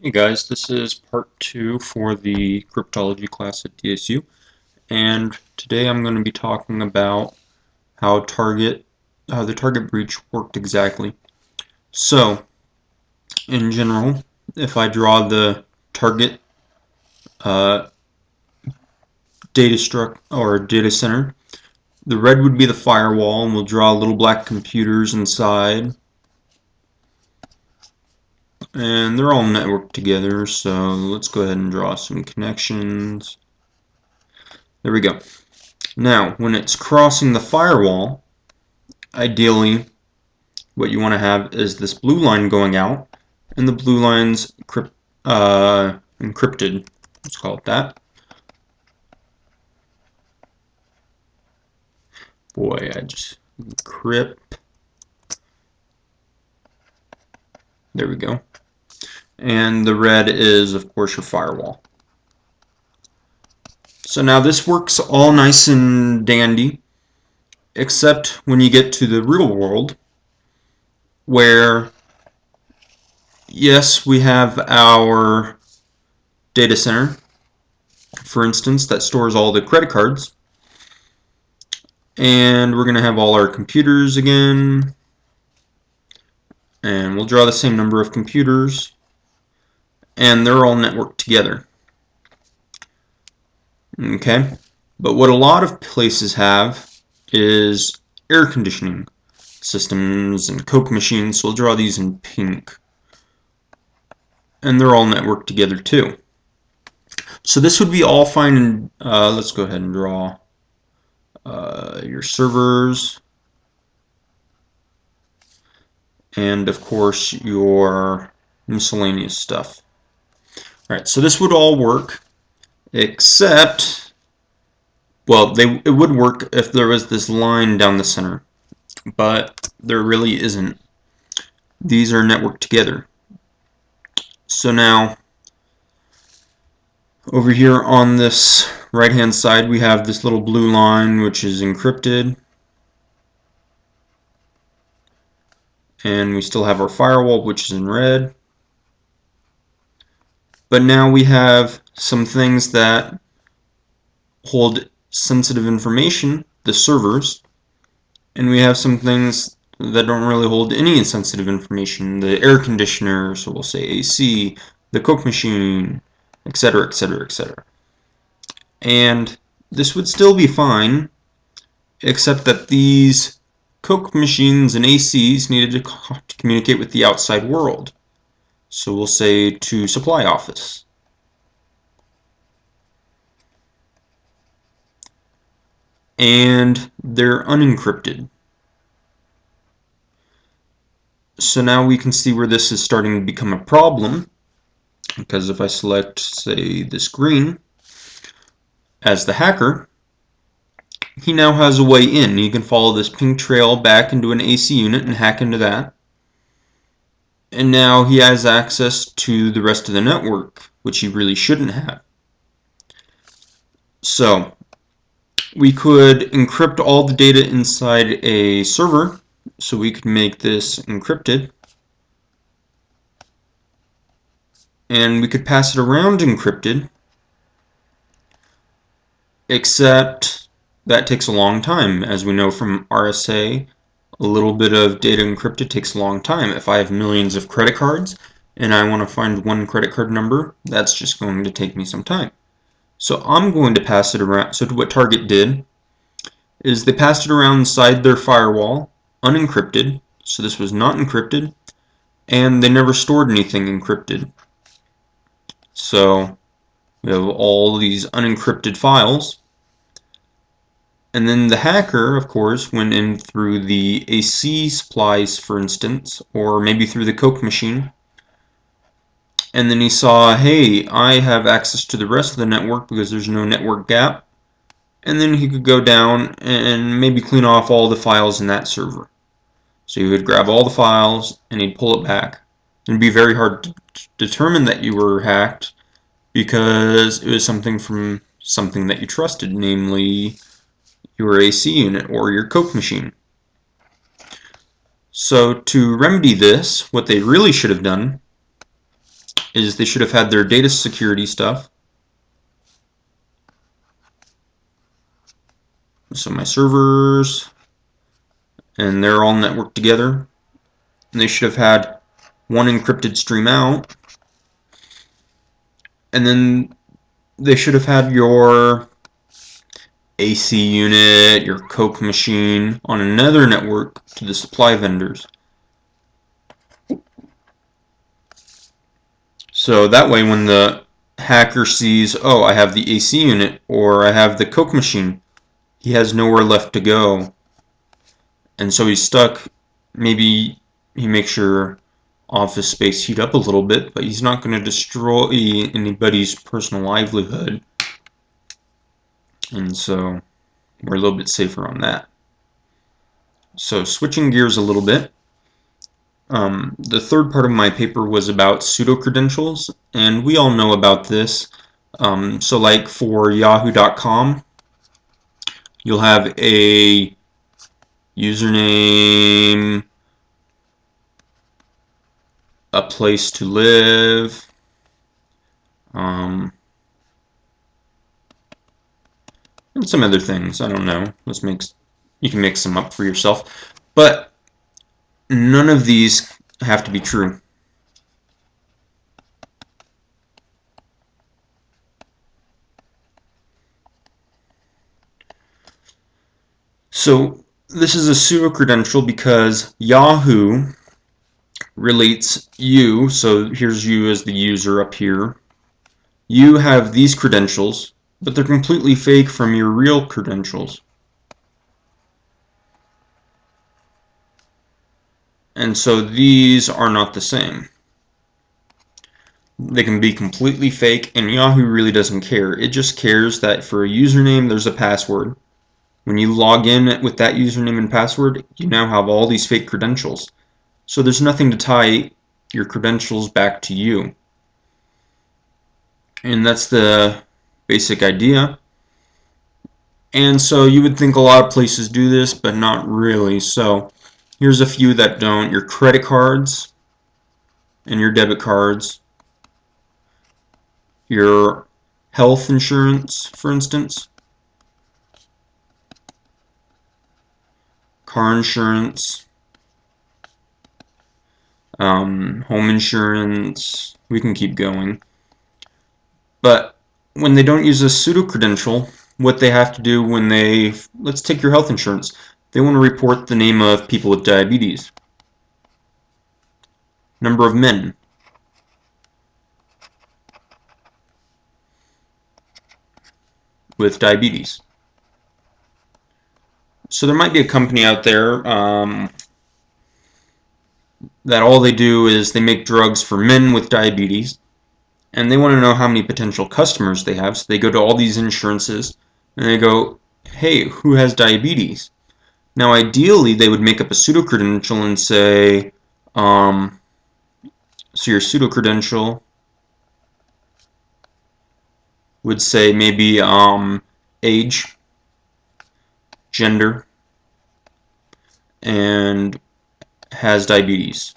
Hey guys, this is part 2 for the cryptology class at DSU, and today I'm going to be talking about how the target breach worked exactly. So, in general, if I draw the target uh, data center, the red would be the firewall, and we'll draw little black computers inside, and they're all networked together. So let's go ahead and draw some connections. There we go. Now, when it's crossing the firewall, ideally, what you want to have is this blue line going out, and the blue line's encrypted. Let's call it that. Boy, I just encrypt. There we go. And the red is, of course, your firewall. So now this works all nice and dandy, except when you get to the real world, where, yes, we have our data center, for instance, that stores all the credit cards. And we're going to have all our computers again. And we'll draw the same number of computers. And they're all networked together. Okay? But what a lot of places have is air conditioning systems and Coke machines. So we'll draw these in pink. And they're all networked together too. So this would be all fine. And let's go ahead and draw your servers. And of course your miscellaneous stuff. Alright, so this would all work, except, well, it would work if there was this line down the center, but there really isn't. These are networked together. So now, over here on this right-hand side, we have this little blue line, which is encrypted. And we still have our firewall, which is in red. But now we have some things that hold sensitive information, the servers, and we have some things that don't really hold any sensitive information, the air conditioner, so we'll say AC, the Coke machine, etc., etc., etc. And this would still be fine, except that these Coke machines and ACs needed to communicate with the outside world. So we'll say to supply office. And they're unencrypted. So now we can see where this is starting to become a problem, because if I select, say, this green as the hacker, he now has a way in. He can follow this pink trail back into an AC unit and hack into that. And now he has access to the rest of the network, which he really shouldn't have. So we could encrypt all the data inside a server, so we could make this encrypted. And we could pass it around encrypted, except that takes a long time. As we know from RSA, a little bit of data encrypted takes a long time. If I have millions of credit cards and I want to find one credit card number, that's just going to take me some time. So I'm going to pass it around. So what Target did is they passed it around inside their firewall, unencrypted. So this was not encrypted, and they never stored anything encrypted. So we have all these unencrypted files. And then the hacker, of course, went in through the AC supplies, for instance, or maybe through the Coke machine. And then he saw, hey, I have access to the rest of the network because there's no network gap. And then he could go down and maybe clean off all the files in that server. So he would grab all the files and he'd pull it back. It'd be very hard to determine that you were hacked because it was something from something that you trusted, namely your AC unit or your Coke machine. So to remedy this, what they really should have done is they should have had their data security stuff. So my servers, and they're all networked together. And they should have had one encrypted stream out. And then they should have had your AC unit, your Coke machine on another network to the supply vendors. So that way when the hacker sees, oh, I have the AC unit or I have the Coke machine, he has nowhere left to go. And so he's stuck. Maybe he makes your office space heat up a little bit, but he's not going to destroy anybody's personal livelihood. And so we're a little bit safer on that. So switching gears a little bit, the third part of my paper was about pseudo-credentials, and we all know about this. So like for yahoo.com, you'll have a username, a place to live, and some other things. I don't know. You can mix them up for yourself, but none of these have to be true. So this is a pseudo-credential because Yahoo relates you, so here's you as the user up here. You have these credentials, but they're completely fake from your real credentials. And so these are not the same. They can be completely fake, and Yahoo really doesn't care. It just cares that for a username, there's a password. When you log in with that username and password, you now have all these fake credentials. So there's nothing to tie your credentials back to you. And that's the basic idea. And so you would think a lot of places do this, but not really. So here's a few that don't. Your credit cards and your debit cards. Your health insurance, for instance. Car insurance. Home insurance. We can keep going. But when they don't use a pseudo-credential, what they have to do when let's take your health insurance. They want to report the name of people with diabetes. Number of men. With diabetes. So there might be a company out there that all they do is they make drugs for men with diabetes, and they want to know how many potential customers they have. So they go to all these insurances and they go, hey, who has diabetes? Now ideally they would make up a pseudo-credential and say, so your pseudo-credential would say maybe age, gender, and has diabetes.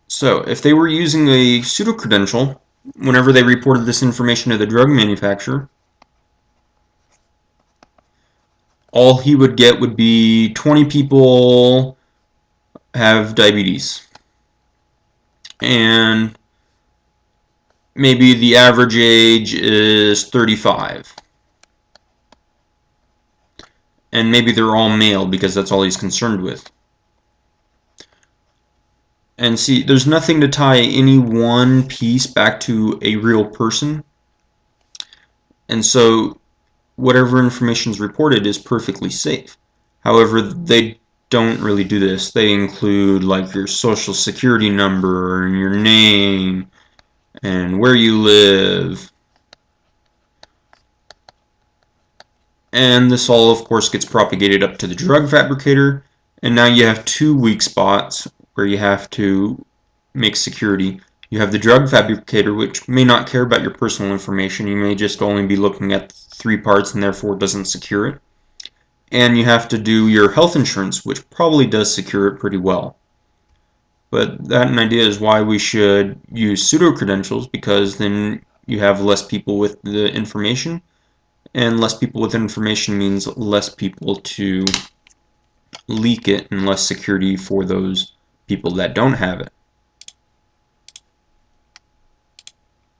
So if they were using a pseudo-credential, whenever they reported this information to the drug manufacturer, all he would get would be 20 people have diabetes. And maybe the average age is 35. And maybe they're all male because that's all he's concerned with. And see, there's nothing to tie any one piece back to a real person. And so whatever information is reported is perfectly safe. However, they don't really do this. They include like your social security number and your name and where you live. And this all, of course, gets propagated up to the drug fabricator. And now you have two weak spots where you have to make security. You have the drug fabricator, which may not care about your personal information. You may just only be looking at 3 parts and therefore doesn't secure it. And you have to do your health insurance, which probably does secure it pretty well. But that idea is why we should use pseudo credentials, because then you have less people with the information, and less people with information means less people to leak it and less security for those people that don't have it.